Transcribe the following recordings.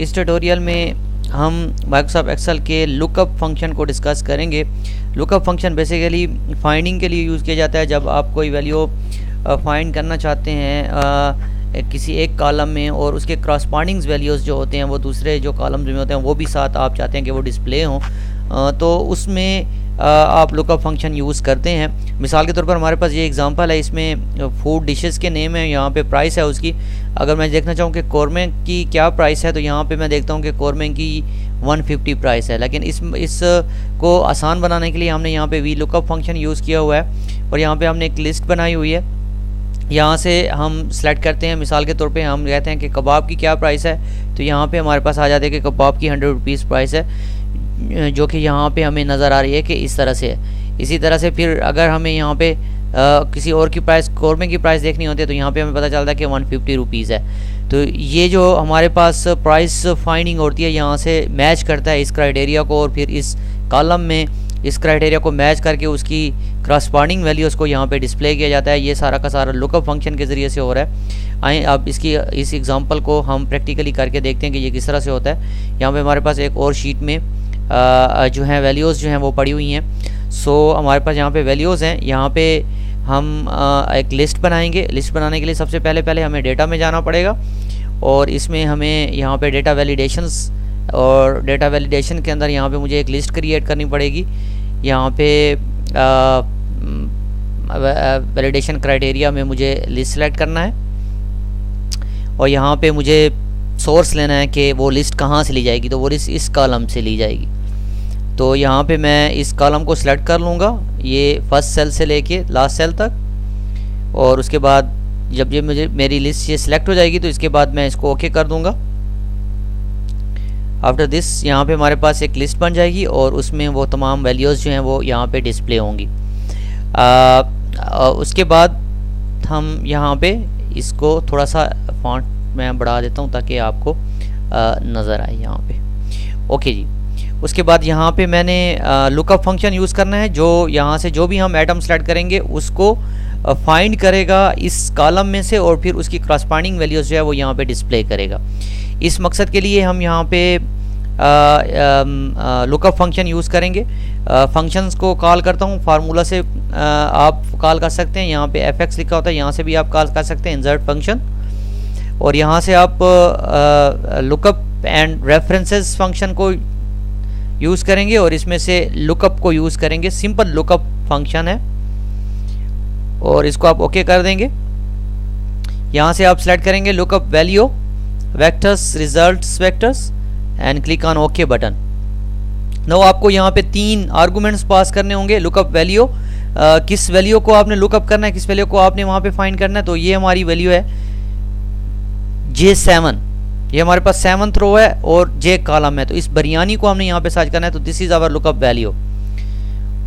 इस ट्यूटोरियल में हम माइक्रोसॉफ्ट एक्सेल के लुकअप फंक्शन को डिस्कस करेंगे। लुकअप फंक्शन बेसिकली फाइंडिंग के लिए यूज़ किया जाता है। जब आप कोई वैल्यू फाइंड करना चाहते हैं किसी एक कॉलम में और उसके क्रॉसपॉन्डिंग्स वैल्यूज़ जो होते हैं वो दूसरे जो कॉलम्स में होते हैं वो भी साथ आप चाहते हैं कि वो डिस्प्ले हों, तो उसमें आप लुकअप फंक्शन यूज़ करते हैं। मिसाल के तौर पर हमारे पास ये एग्जांपल है, इसमें फूड डिशेस के नेम है, यहाँ पे प्राइस है उसकी। अगर मैं देखना चाहूँ कि कौरमे की क्या प्राइस है तो यहाँ पे मैं देखता हूँ कि कौरमे की 150 प्राइस है। लेकिन इस को आसान बनाने के लिए हमने यहाँ पे वी लुकअप फंक्शन यूज़ किया हुआ है और यहाँ पे हमने एक लिस्ट बनाई हुई है। यहाँ से हम सेलेक्ट करते हैं, मिसाल के तौर पे हम कहते हैं कि कबाब की क्या प्राइस है, तो यहाँ पे हमारे पास आ जाते हैं कि कबाब की 100 रुपीज़ प्राइस है, जो कि यहाँ पे हमें नज़र आ रही है कि इस तरह से है। इसी तरह से फिर अगर हमें यहाँ पे किसी और की प्राइस, कौरमे की प्राइस देखनी होती है तो यहाँ पे हमें पता चलता है कि 150 रुपीज़ है। तो ये जो हमारे पास प्राइस फाइंडिंग होती है यहाँ से मैच करता है इस क्राइटेरिया को, और फिर इस कॉलम में इस क्राइटेरिया को मैच करके उसकी क्रॉसपॉन्डिंग वैल्यूज़ को यहाँ पे डिस्प्ले किया जाता है। ये सारा का सारा लुकअप फंक्शन के ज़रिए से हो रहा है। आइए अब इस एग्जांपल को हम प्रैक्टिकली करके देखते हैं कि ये किस तरह से होता है। यहाँ पे हमारे पास एक और शीट में जो है वैल्यूज़ जो हैं वो पड़ी हुई हैं। सो हमारे पास यहाँ पे वैल्यूज़ हैं। यहाँ पे हम एक लिस्ट बनाएंगे। लिस्ट बनाने के लिए सबसे पहले हमें डेटा में जाना पड़ेगा और इसमें हमें यहाँ पे डेटा वैलिडेशंस, और डेटा वैलिडेशन के अंदर यहाँ पे मुझे एक लिस्ट क्रिएट करनी पड़ेगी। यहाँ पे वैलिडेशन क्राइटेरिया में मुझे लिस्ट सेलेक्ट करना है और यहाँ पे मुझे सोर्स लेना है कि वो लिस्ट कहाँ से ली जाएगी, तो वो लिस्ट इस कॉलम से ली जाएगी। तो यहाँ पे मैं इस कॉलम को सिलेक्ट कर लूँगा, ये फर्स्ट सेल से लेके लास्ट सेल तक, और उसके बाद जब ये मेरी लिस्ट ये सिलेक्ट हो जाएगी तो इसके बाद मैं इसको ओके कर दूँगा। आफ्टर दिस यहाँ पे हमारे पास एक लिस्ट बन जाएगी और उसमें वो तमाम वैल्यूज़ जो हैं वो यहाँ पे डिस्प्ले होंगी। उसके बाद हम यहाँ पे इसको थोड़ा सा फॉन्ट मैं बढ़ा देता हूँ ताकि आपको नज़र आए यहाँ पे। ओके जी, उसके बाद यहाँ पे मैंने लुकअप फंक्शन यूज़ करना है, जो यहाँ से जो भी हम एटम सेलेक्ट करेंगे उसको फाइंड करेगा इस कॉलम में से और फिर उसकी क्रॉसपॉन्डिंग वैल्यूज़ जो है वो यहाँ पे डिस्प्ले करेगा। इस मकसद के लिए हम यहाँ पे लुकअप फंक्शन यूज़ करेंगे। फंक्शंस को कॉल करता हूँ फार्मूला से, आप कॉल कर सकते हैं। यहाँ पे fx लिखा होता है, यहाँ से भी आप कॉल कर सकते हैं इंसर्ट फंक्शन, और यहाँ से आप लुकअप एंड रेफरेंसेस फंक्शन को यूज़ करेंगे और इसमें से लुकअप को यूज़ करेंगे। सिंपल लुकअप फंक्शन है और इसको आप ओके कर देंगे। यहाँ से आप सेलेक्ट करेंगे lookup value vectors results vectors and click on okay button. Now आपको यहाँ पे 3 आर्गुमेंट्स पास करने होंगे। लुकअप वैल्यू, किस वैल्यू को आपने लुकअप करना है, किस वैल्यू को आपने वहाँ पे फाइंड करना है। तो ये हमारी वैल्यू है J7, ये हमारे पास 7th रो है और J कॉलम है, तो इस बिरयानी को हमने यहाँ पे सर्च करना है, तो this is our lookup value.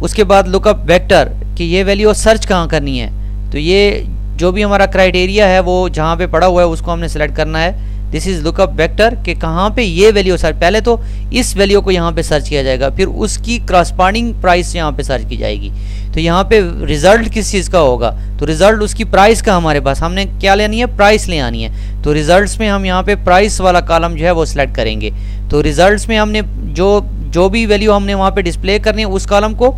उसके बाद लुकअप वेक्टर कि ये वैल्यू सर्च कहाँ करनी है, तो ये जो भी हमारा क्राइटेरिया है वो जहाँ पे पड़ा हुआ है उसको हमने सेलेक्ट करना है। दिस इज लुकअप वेक्टर कि कहाँ पे ये वैल्यू सर्च, पहले तो इस वैल्यू को यहाँ पे सर्च किया जाएगा, फिर उसकी क्रॉसपॉन्डिंग प्राइस यहाँ पे सर्च की जाएगी। तो यहाँ पे रिजल्ट किस चीज़ का होगा, तो रिजल्ट उसकी प्राइस का हमारे पास, हमने क्या लेनी है, प्राइस ले आनी है। तो रिजल्ट्स में हम यहाँ पे प्राइस वाला कॉलम जो है वो सिलेक्ट करेंगे। तो रिजल्ट्स में हमने जो भी वैल्यू हमने वहाँ पे डिस्प्ले करनी है उस कॉलम को,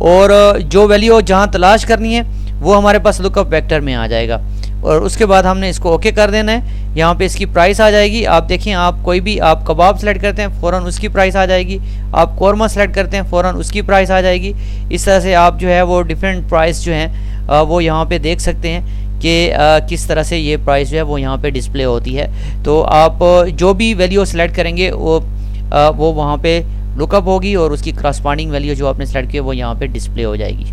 और जो वैल्यू जहाँ तलाश करनी है वो हमारे पास लुकअप वेक्टर में आ जाएगा। और उसके बाद हमने इसको ओके कर देना है। यहाँ पे इसकी प्राइस आ जाएगी। आप देखें, आप कोई भी आप कबाब सेलेक्ट करते हैं फ़ौरन उसकी प्राइस आ जाएगी, आप कौरमा सेलेक्ट करते हैं फ़ौरन उसकी प्राइस आ जाएगी। इस तरह से आप जो है वो डिफरेंट प्राइस जो हैं वो यहाँ पे देख सकते हैं कि किस तरह से ये प्राइस जो है वो यहाँ पे डिस्प्ले होती है। तो आप जो भी वैल्यू सेलेक्ट करेंगे वो वहाँ पे लुकअप होगी और उसकी क्रॉसपॉन्डिंग वैल्यू जो आपने सेलेक्ट की है वो यहाँ पे डिस्प्ले हो जाएगी।